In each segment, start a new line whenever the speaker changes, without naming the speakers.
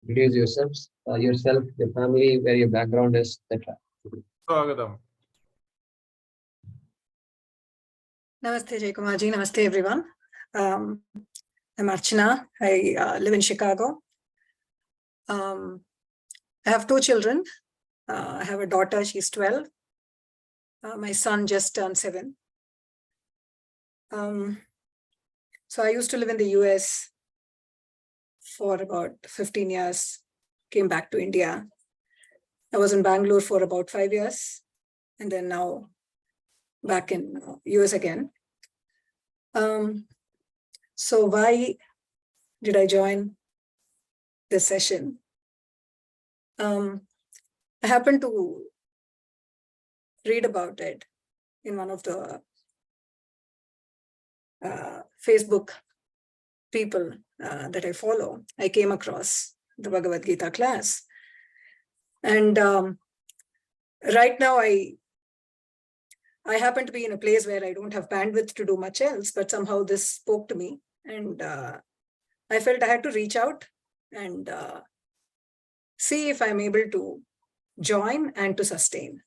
Introduce yourself, your family, where your background is, etc.
Swagatam.
Namaste, Jaykumarji. Namaste, everyone. I'm Archana. I live in Chicago. I have two children. I have a daughter, she's 12. My son just turned 7. So I used to live in the US for about 15 years, came back to India. I was in Bangalore for about 5 years, and then now back in US again. So why did I join this session? I happened to read about it in one of the Facebook people that I follow. I came across the Bhagavad Gita class. And right now I happen to be in a place where I don't have bandwidth to do much else, but somehow this spoke to me. And I felt I had to reach out and see if I'm able to join and to sustain.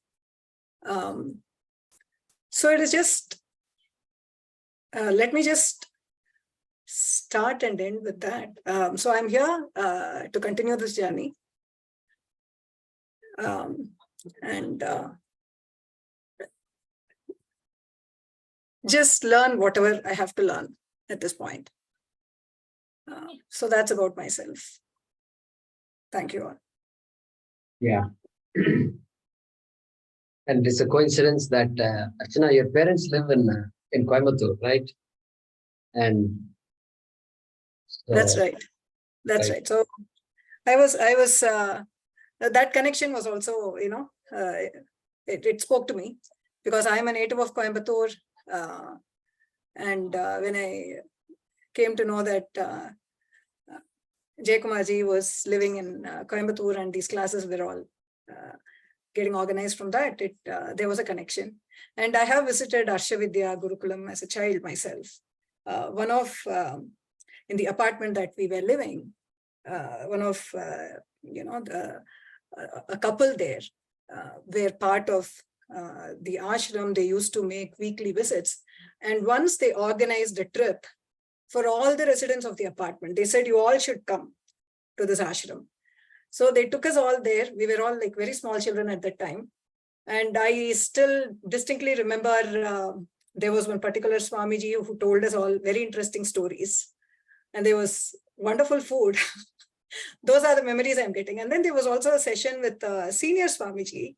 So it is just, let me just start and end with that. So I'm here to continue this journey. And just learn whatever I have to learn at this point. So that's about myself. Thank you all.
Yeah. And it's a coincidence that Archana, your parents live in Coimbatore, right? And so,
that's right. That's right. So I was that connection was also, it spoke to me because I'm a native of Coimbatore. And when I came to know that Jaykumarji was living in Coimbatore and these classes were all getting organized from that, there was a connection. And I have visited Arshavidya Gurukulam as a child myself. In the apartment that we were living, a couple there were part of the ashram. They used to make weekly visits. And once they organized a trip for all the residents of the apartment, they said, you all should come to this ashram. So they took us all there. We were all like very small children at that time. And I still distinctly remember there was one particular Swamiji who told us all very interesting stories. And there was wonderful food. Those are the memories I'm getting. And then there was also a session with senior Swamiji,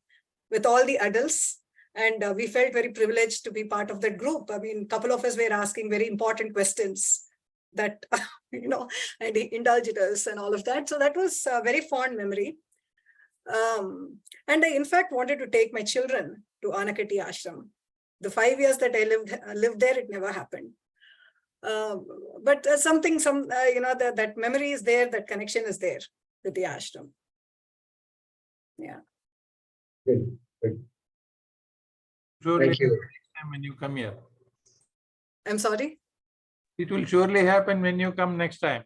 with all the adults. And we felt very privileged to be part of that group. I mean, a couple of us were asking very important questions that, and he indulged us and all of that. So that was a very fond memory. And I, in fact, wanted to take my children to Anakati Ashram. The 5 years that I lived there, it never happened. But that memory is there, that connection is there with the ashram. Yeah.
Good.
Surely
Thank you.
when you come here.
I'm sorry?
It will surely happen when you come next time.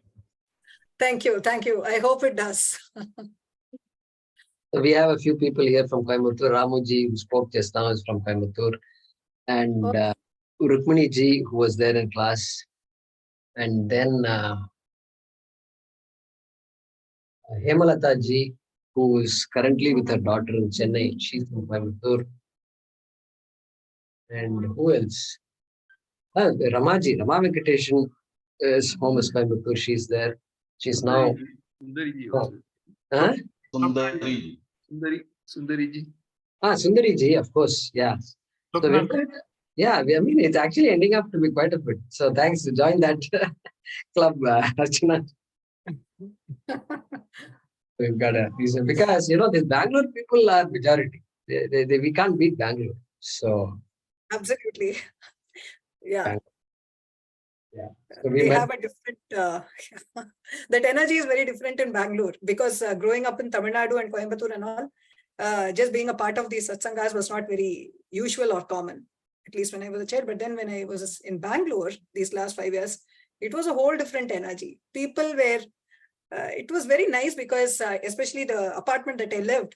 Thank you. I hope it does.
So we have a few people here from Coimbatore. Ramuji, who spoke just now, is from Coimbatore. And Rukmini ji, who was there in class. And then Hemalata ji, who is currently with her daughter in Chennai. She's from Coimbatore. And who else? Ramaji, Rama Venkateshan is home is Coimbatore. She's there. She's now.
Sundari ji.
Sundari ji, of course. Yeah. So we've got, it's actually ending up to be quite a bit. So thanks to join that club, Archana. We've got a reason because these Bangalore people are majority. We can't beat Bangalore. So
absolutely. Yeah.
Yeah. So
they have a different, that energy is very different in Bangalore because growing up in Tamil Nadu and Coimbatore and all, just being a part of these satsangas was not very usual or common, at least when I was a child. But then when I was in Bangalore, these last 5 years, it was a whole different energy. People were it was very nice because especially the apartment that I lived,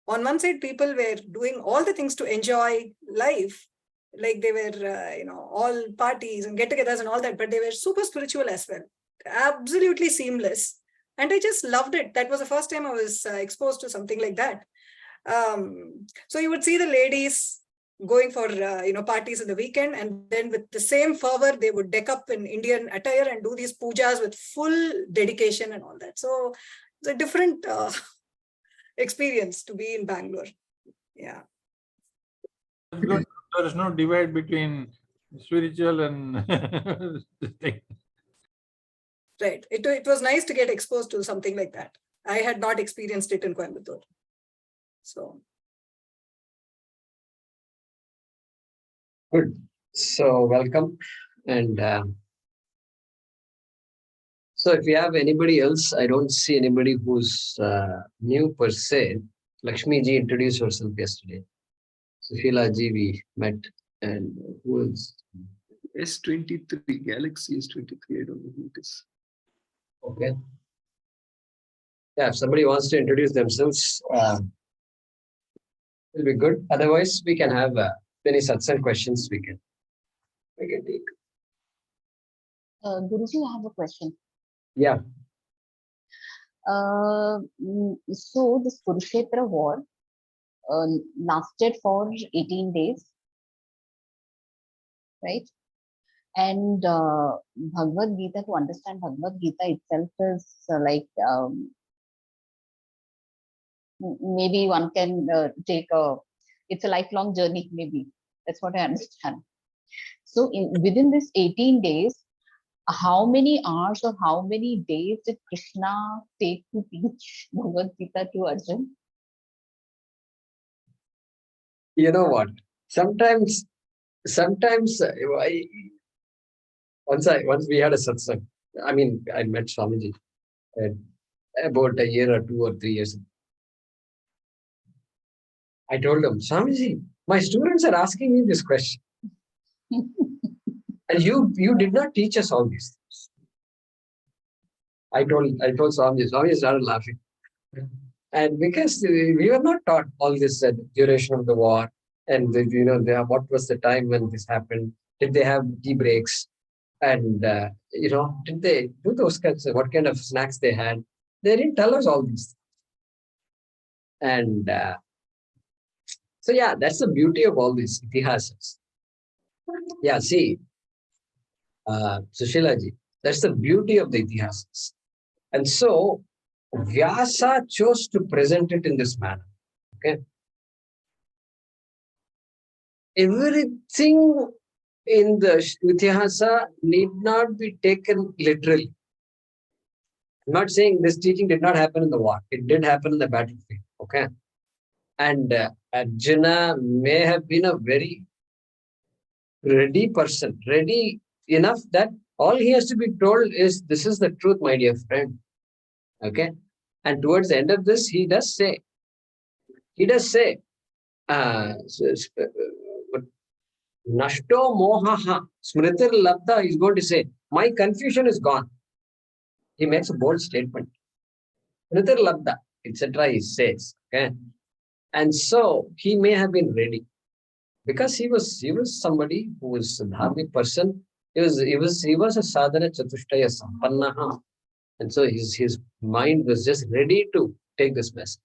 on one side, people were doing all the things to enjoy life. Like they were, all parties and get-togethers and all that, but they were super spiritual as well. Absolutely seamless. And I just loved it. That was the first time I was exposed to something like that. So you would see the ladies going for parties in the weekend, and then with the same fervor they would deck up in Indian attire and do these pujas with full dedication and all that. So it's a different experience to be in Bangalore. Yeah.
That's good. There is no divide between spiritual and this thing.
Right. It was nice to get exposed to something like that. I had not experienced it in Coimbatore. So
Good. So welcome. And so if you have anybody else, I don't see anybody who's new per se. Lakshmi ji introduced herself yesterday. Sushila ji we met. And who else?
S23, Galaxy S23. I don't know who it is.
Okay. Yeah, if somebody wants to introduce themselves, it'll be good. Otherwise, we can have many satsang questions we can take.
Guruji, I have a question.
Yeah.
So this Kurukshetra war lasted for 18 days, right? And Bhagavad Gita, to understand Bhagavad Gita itself is maybe one can it's a lifelong journey, maybe. That's what I understand. So within this 18 days, how many hours or how many days did Krishna take to teach Bhagavad Gita to Arjun?
You know what? Sometimes once we had a satsang. I mean, I met Swamiji about a year or 2 or 3 years ago. I told him, Swamiji, my students are asking me this question. And you did not teach us all these things. I told Swamiji started laughing. And because we were not taught all this duration of the war, and what was the time when this happened? Did they have tea breaks? And did they do those kinds of what kind of snacks they had? They didn't tell us all these things. And so yeah, that's the beauty of all these itihasas. Yeah, see, Sushila ji, that's the beauty of the itihasas. And so Vyasa chose to present it in this manner. Okay. Everything in the itihasa need not be taken literally. I'm not saying this teaching did not happen in the war. It did happen in the battlefield. Okay. And Arjuna may have been a very ready person, ready enough that all he has to be told is, this is the truth, my dear friend. Okay. And towards the end of this, he does say, Nashto mohaha smritir labda, is going to say, my confusion is gone. He makes a bold statement. Smritir labda, etc. he says. Okay. And so he may have been ready. Because he was somebody who was a dharmic person. He was a sadhana chatushtaya sampannaha. And so his mind was just ready to take this message.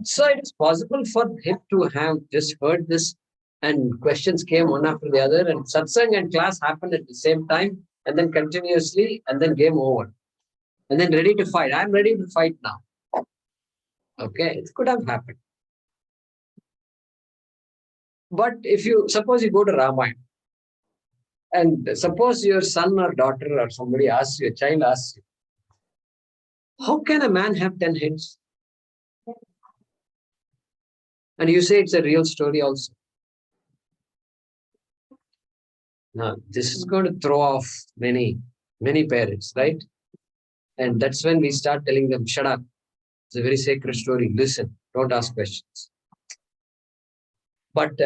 So it is possible for him to have just heard this, and questions came one after the other, and satsang and class happened at the same time, and then continuously, and then game over. And then ready to fight. I'm ready to fight now. Okay, it could have happened. But if you suppose you go to Ramayana, and suppose your son or daughter or somebody asks you, a child asks you, how can a man have 10 heads? And you say it's a real story also. Now, this is going to throw off many parents, right? And that's when we start telling them, shut up. It's a very sacred story. Listen, don't ask questions. But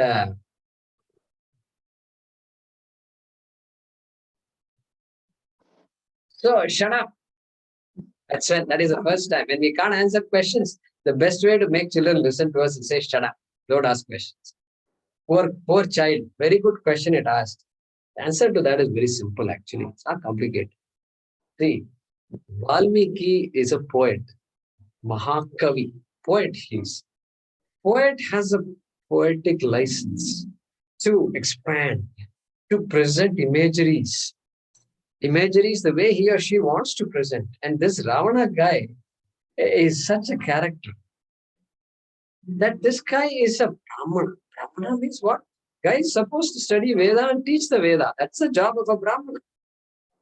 so shut up. That is the first time. When we can't answer questions, the best way to make children listen to us is say, shut up, don't ask questions. Poor child, very good question it asked. The answer to that is very simple actually. It's not complicated. See, Valmiki is a poet, Mahakavi, poet he is. Poet has a poetic license to expand, to present imageries the way he or she wants to present. And this Ravana guy is such a character that this guy is a Brahmana. Brahmana means what? Guy is supposed to study Veda and teach the Veda. That's the job of a Brahmana.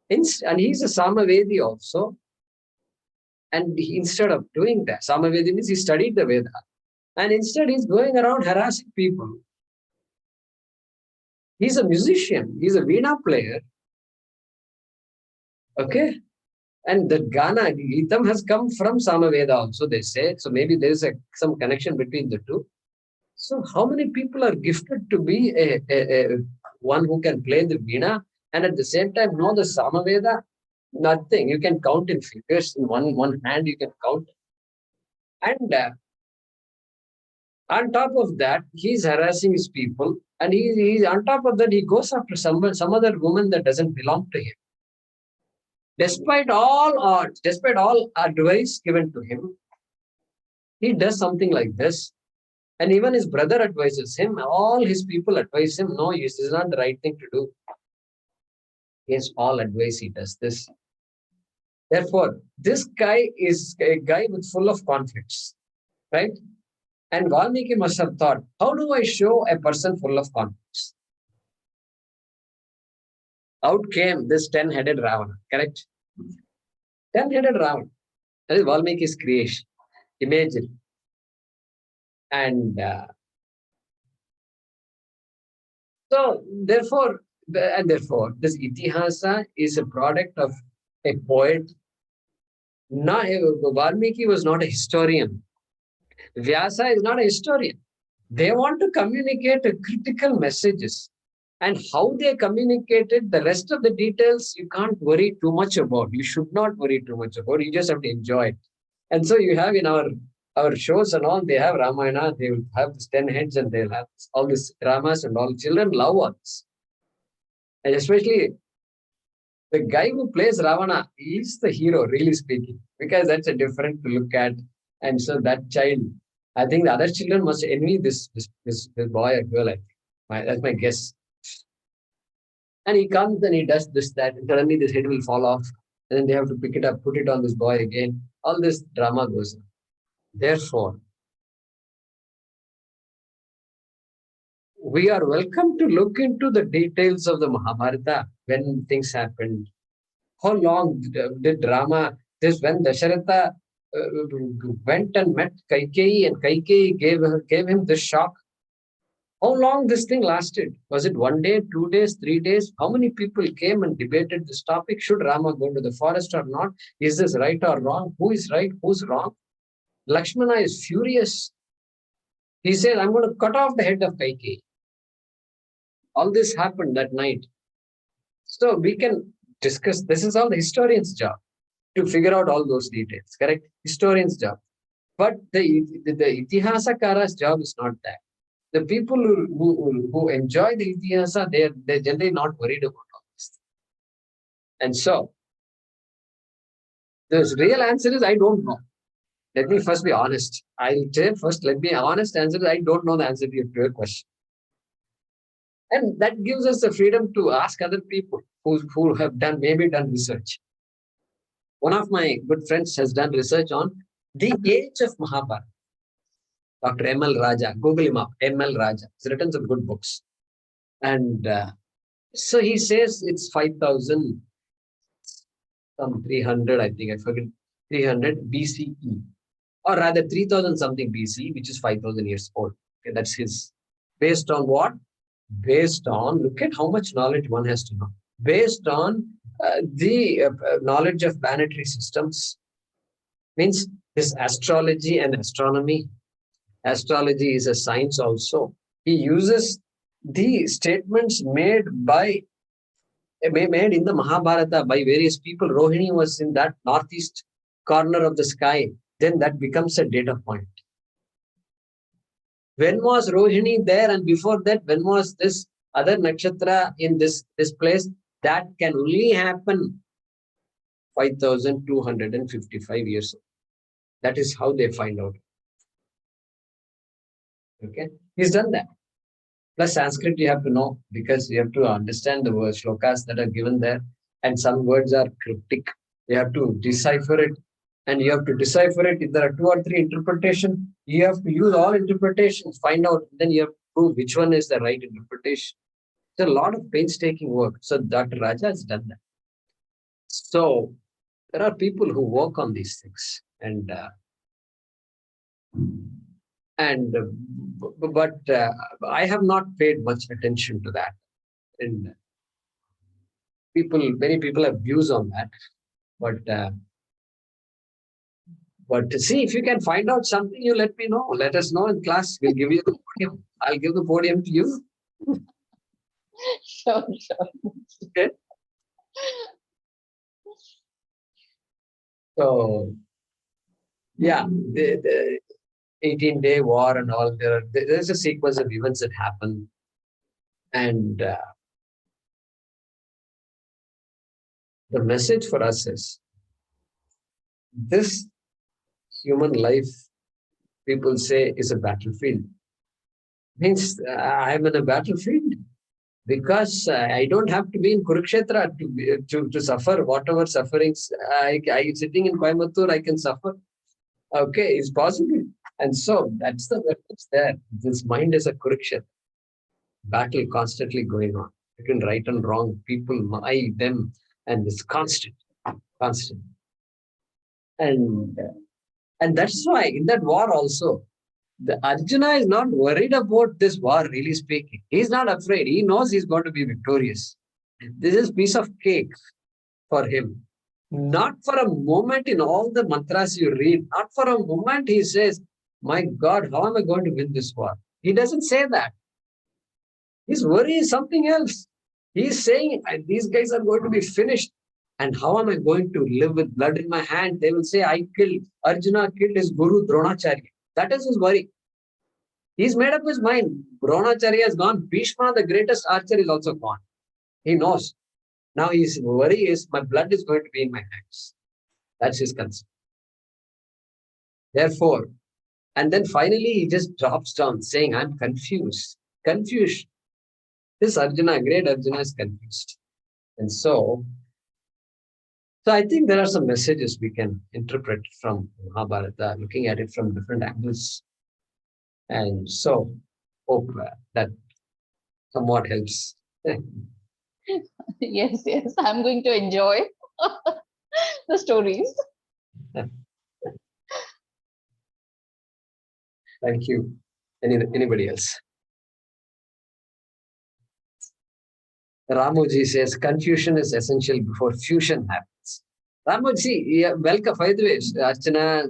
And he's a Samavedi also. And instead of doing that, Samavedi means he studied the Veda. And instead he's going around harassing people. He's a musician. He's a Veena player. Okay? And the Gana, Gitam has come from Samaveda also, they say. So maybe there is some connection between the two. So how many people are gifted to be a one who can play the Veena and at the same time know the Samaveda? Nothing. You can count in fingers. In one hand you can count. And on top of that, he's harassing his people. And he's on top of that, he goes after some other woman that doesn't belong to him. Despite all odds, despite all advice given to him, he does something like this. And even his brother advises him, all his people advise him, no, this is not the right thing to do. Against all advice, he does this. Therefore, this guy is a guy with full of conflicts, right? And Valmiki must have thought, how do I show a person full of conflicts? Out came this 10-headed Ravana, correct? 10-headed Ravana. That is Valmiki's creation, imagery. And so, therefore, this Itihasa is a product of a poet. Valmiki was not a historian. Vyasa is not a historian. They want to communicate critical messages. And how they communicated, the rest of the details, you can't worry too much about. You should not worry too much about. You just have to enjoy it. And so you have in our shows and all, they have Ramayana, they will have these 10 heads and they'll have all these dramas and all. Children love us. And especially the guy who plays Ravana, he's the hero, really speaking, because that's a different to look at. And so that child, I think the other children must envy this boy or girl, I think. That's my guess. And he comes and he does this, that, and suddenly this head will fall off. And then they have to pick it up, put it on this boy again. All this drama goes on. Therefore, we are welcome to look into the details of the Mahabharata when things happened. How long did drama, this when Dasharatha went and met Kaikeyi and Kaikeyi gave him this shock. How long this thing lasted? Was it 1 day, 2 days, 3 days? How many people came and debated this topic? Should Rama go to the forest or not? Is this right or wrong? Who is right? Who's wrong? Lakshmana is furious. He said, I'm going to cut off the head of Kaikeyi. All this happened that night. So we can discuss, this is all the historian's job to figure out all those details, correct? Historian's job. But the Itihasakara's job is not that. The people who enjoy the Itihasa, they're generally not worried about all this. And so, the real answer is, I don't know. Let me first be honest. I'll say first, let me be honest answer is, I don't know the answer to your question. And that gives us the freedom to ask other people who have maybe done research. One of my good friends has done research on the age of Mahabharata. Dr. M.L. Raja, Google him up, M.L. Raja. He's written some good books. And so he says it's 5,000, some 300, I think, I forget, 300 BCE. Or rather 3,000 something BC, which is 5,000 years old. Okay, that's his. Based on what? Based on, look at how much knowledge one has to know. Based on the knowledge of planetary systems, means this astrology and astronomy. Astrology is a science also. He uses the statements made in the Mahabharata by various people. Rohini was in that northeast corner of the sky, then that becomes a data point. When was Rohini there, and before that, when was this other nakshatra in this place? That can only happen 5,255 years old. That is how they find out. Okay, he's done that. Plus Sanskrit you have to know, because you have to understand the words, shlokas that are given there, and some words are cryptic. You have to decipher it, and you have to decipher it. If there are 2 or 3 interpretations, you have to use all interpretations, find out, then you have to prove which one is the right interpretation. It's a lot of painstaking work. So Dr. Raja has done that. So there are people who work on these things, but I have not paid much attention to that, and many people have views on that, but to see if you can find out something, you let me know. Let us know in class. We'll give you the podium. I'll give the podium to you.
Sure.
Okay. So, yeah, the 18-day war and all, there's a sequence of events that happen. And the message for us is, this human life, people say, is a battlefield. Means I'm in a battlefield because I don't have to be in Kurukshetra to suffer whatever sufferings. I sitting in Coimbatore, I can suffer. Okay, it's possible. And so that's the message there. This mind is a Kurukshetra. Battle constantly going on between right and wrong, people, I, them, and it's constant. And that's why in that war also, the Arjuna is not worried about this war, really speaking. He's not afraid. He knows he's going to be victorious. This is piece of cake for him. Not for a moment in all the mantras you read, not for a moment he says, my God, how am I going to win this war? He doesn't say that. His worry is something else. He's saying, these guys are going to be finished. And how am I going to live with blood in my hand? They will say, Arjuna killed his guru Dronacharya. That is his worry. He's made up his mind. Dronacharya is gone. Bhishma, the greatest archer, is also gone. He knows. Now his worry is, my blood is going to be in my hands. That's his concern. Therefore, and then finally he just drops down saying, I'm confused. Confusion. This Arjuna, great Arjuna, is confused. And so I think there are some messages we can interpret from Mahabharata, looking at it from different angles. And so hope that somewhat helps.
Yes, I'm going to enjoy the stories.
Thank you. Anybody else? Ramuji says, confusion is essential before fusion happens. Ramuji, yeah, welcome, by the way, Archana,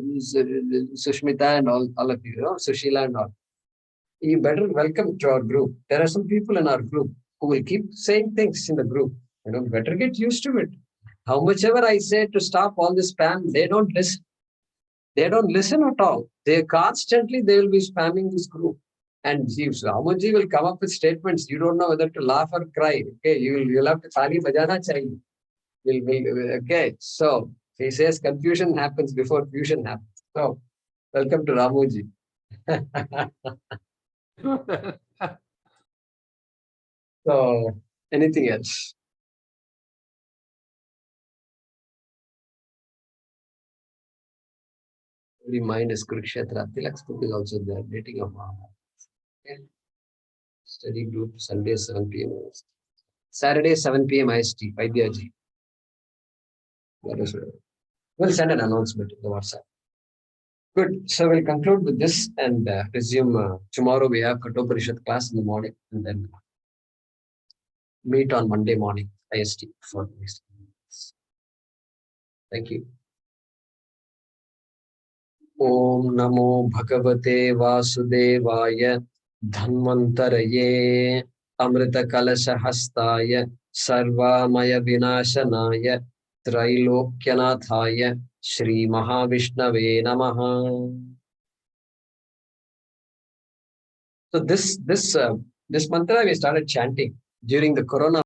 Sushmita, and all of you, Sushila and all. You better welcome to our group. There are some people in our group who will keep saying things in the group. Better get used to it. How much ever I say to stop all this spam, they don't listen. They don't listen at all. They will be spamming this group. And Ramuji will come up with statements. You don't know whether to laugh or cry. Okay, you'll have to thali bajana chahiye. Okay, so he says confusion happens before fusion happens. So welcome to Ramuji. So anything else? Every mind is Kurukshetra. Tilak's book is also there. Dating of Mahabharata. Okay. Study group Sunday 7 p.m. IST. Saturday 7 p.m. IST. Vaidyaji. We'll send an announcement in the WhatsApp. Good. So we'll conclude with this and resume. Tomorrow we have Kathoparishad class in the morning and then meet on Monday morning IST for this. Thank you. Om Namo Bhagavate Vasudevaya Dhanvantaraye Amrita Kalasha Hastaya Sarvamaya Vinashanaya Trailokyanataya Shri Mahavishnave Namaha. So this mantra we started chanting during the Corona